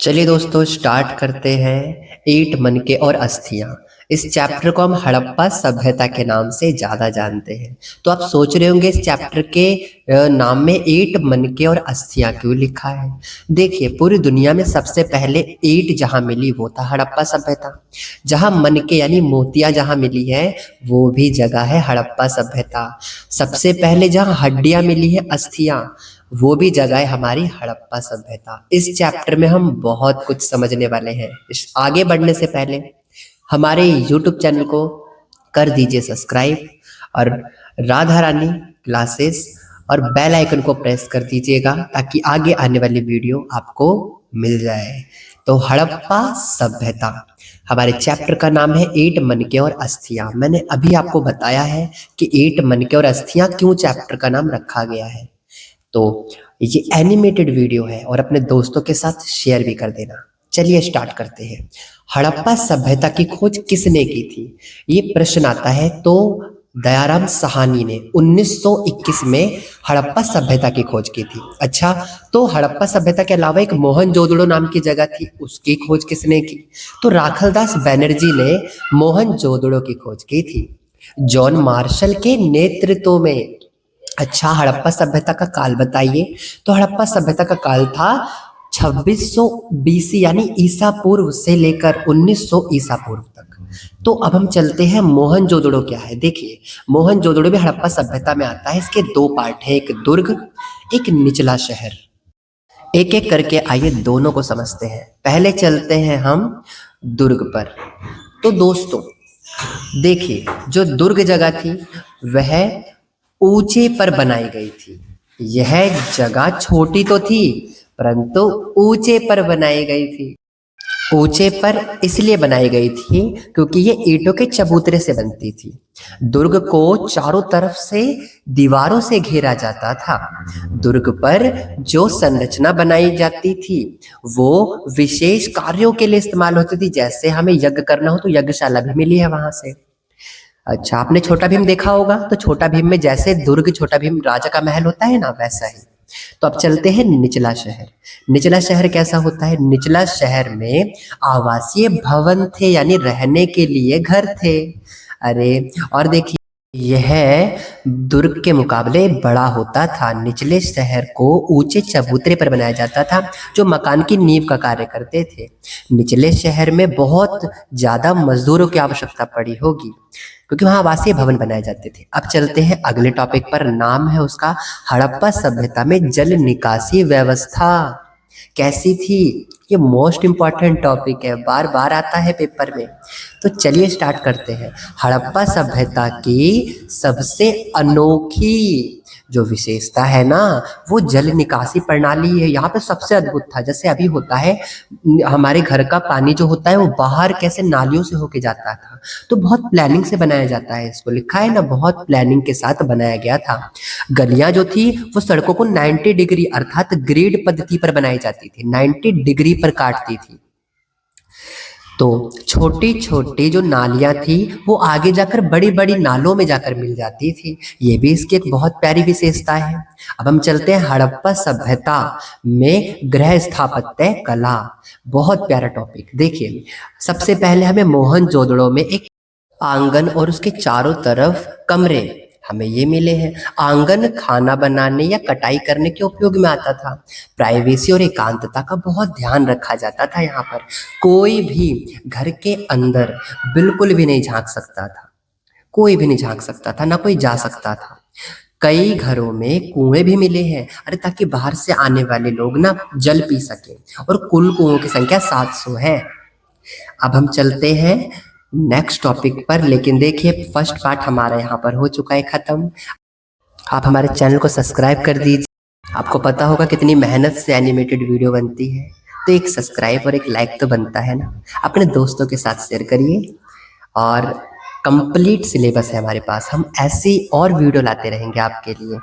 चलिए दोस्तों स्टार्ट करते हैं ईंट मनके और अस्थियां। इस चैप्टर को हम हड़प्पा सभ्यता के नाम से ज्यादा जानते हैं। तो आप सोच रहे होंगे इस चैप्टर के नाम में ईंट मनके और अस्थियां क्यों लिखा है। देखिए पूरी दुनिया में सबसे पहले ईंट जहां मिली वो था हड़प्पा सभ्यता। जहां मनके यानी मोतियां जहां मिली है वो भी जगह है हड़प्पा सभ्यता। सबसे पहले जहां हड्डियां मिली है अस्थियां वो भी जगह है हमारी हड़प्पा सभ्यता। इस चैप्टर में हम बहुत कुछ समझने वाले हैं। आगे बढ़ने से पहले हमारे यूट्यूब चैनल को कर दीजिए सब्सक्राइब और राधा रानी क्लासेस और बेल आइकन को प्रेस कर दीजिएगा ताकि आगे आने वाली वीडियो आपको मिल जाए। तो हड़प्पा सभ्यता हमारे चैप्टर का नाम है ईंट मनके और अस्थियां। मैंने अभी आपको बताया है कि ईंट मनके और अस्थियां क्यों चैप्टर का नाम रखा गया है। तो ये एनिमेटेड वीडियो है और अपने दोस्तों के साथ शेयर भी कर देना। चलिए स्टार्ट करते हैं। हड़प्पा सभ्यता की खोज किसने की थी, ये प्रश्न आता है। तो दयाराम साहनी ने 1921 में हड़प्पा सभ्यता की खोज की थी। अच्छा, तो हड़प्पा सभ्यता के अलावा एक मोहनजोदड़ो नाम की जगह थी, उसकी खोज किसने की? तो राखलदास बनर्जी ने मोहनजोदड़ो की खोज की थी जॉन मार्शल के नेतृत्व में। अच्छा, हड़प्पा सभ्यता का काल बताइए। तो हड़प्पा सभ्यता का काल था 2600 बीसी यानी ईसा पूर्व से लेकर 1900 ईसा पूर्व तक। तो अब हम चलते हैं मोहनजोदड़ो क्या है। देखिए मोहनजोदड़ो भी हड़प्पा सभ्यता में आता है। इसके दो पार्ट है, एक दुर्ग एक निचला शहर। एक एक करके आइए दोनों को समझते हैं। पहले चलते हैं हम दुर्ग पर। तो दोस्तों देखिए जो दुर्ग जगह थी वह ऊंचे पर बनाई गई थी। यह जगह छोटी तो थी परंतु ऊंचे पर बनाई गई थी। ऊंचे पर इसलिए बनाई गई थी क्योंकि ये ईंटों के चबूतरे से बनती थी। दुर्ग को चारों तरफ से दीवारों से घेरा जाता था। दुर्ग पर जो संरचना बनाई जाती थी वो विशेष कार्यों के लिए इस्तेमाल होती थी। जैसे हमें यज्ञ करना हो तो यज्ञशाला भी मिली है वहां से। अच्छा, आपने छोटा भीम देखा होगा। तो छोटा भीम में जैसे दुर्ग छोटा भीम राजा का महल होता है ना, वैसा ही। तो अब चलते हैं निचला शहर। निचला शहर कैसा होता है? निचला शहर में आवासीय भवन थे यानी रहने के लिए घर थे। अरे और देखिए यह दुर्ग के मुकाबले बड़ा होता था। निचले शहर को ऊंचे चबूतरे पर बनाया जाता था जो मकान की नींव का कार्य करते थे। निचले शहर में बहुत ज्यादा मजदूरों की आवश्यकता पड़ी होगी क्योंकि वहां आवासीय भवन बनाए जाते थे। अब चलते हैं अगले टॉपिक पर, नाम है उसका हड़प्पा सभ्यता में जल निकासी व्यवस्था कैसी थी। ये मोस्ट इंपॉर्टेंट टॉपिक है, बार बार आता है पेपर में। तो चलिए स्टार्ट करते हैं। हड़प्पा सभ्यता की सबसे अनोखी जो विशेषता है ना वो जल निकासी प्रणाली है। यहाँ पे सबसे अद्भुत था, जैसे अभी होता है हमारे घर का पानी जो होता है वो बाहर कैसे नालियों से होके जाता था। तो बहुत प्लानिंग से बनाया जाता है, इसको लिखा है ना, बहुत प्लानिंग के साथ बनाया गया था। गलियां जो थी वो सड़कों को 90 डिग्री अर्थात ग्रिड पद्धति पर बनाई जाती थी, 90 डिग्री पर काटती थी। तो छोटी छोटी जो नालियां थी वो आगे जाकर बड़ी बड़ी नालों में जाकर मिल जाती थी। ये भी इसकी एक बहुत प्यारी विशेषता है। अब हम चलते हैं हड़प्पा सभ्यता में गृह स्थापत्य कला। बहुत प्यारा टॉपिक। देखिए सबसे पहले हमें मोहनजोदड़ो में एक आंगन और उसके चारों तरफ कमरे हमें ये मिले हैं। आंगन खाना बनाने या कटाई करने के उपयोग में आता था। प्राइवेसी और एकांतता का बहुत ध्यान रखा जाता था। यहाँ पर कोई भी घर के अंदर बिल्कुल भी नहीं झांक सकता था, कोई भी नहीं झांक सकता था, ना कोई जा सकता था। कई घरों में कुएं भी मिले हैं, अरे ताकि बाहर से आने वाले लोग ना जल पी सके। और कुल कुओं की संख्या 700 है। अब हम चलते हैं नेक्स्ट टॉपिक पर, लेकिन देखिए फर्स्ट पार्ट हमारा यहाँ पर हो चुका है खत्म। आप हमारे चैनल को सब्सक्राइब कर दीजिए। आपको पता होगा कितनी मेहनत से एनिमेटेड वीडियो बनती है, तो एक सब्सक्राइब और एक लाइक तो बनता है ना। अपने दोस्तों के साथ शेयर करिए। और कंप्लीट सिलेबस है हमारे पास, हम ऐसी और वीडियो लाते रहेंगे आपके लिए।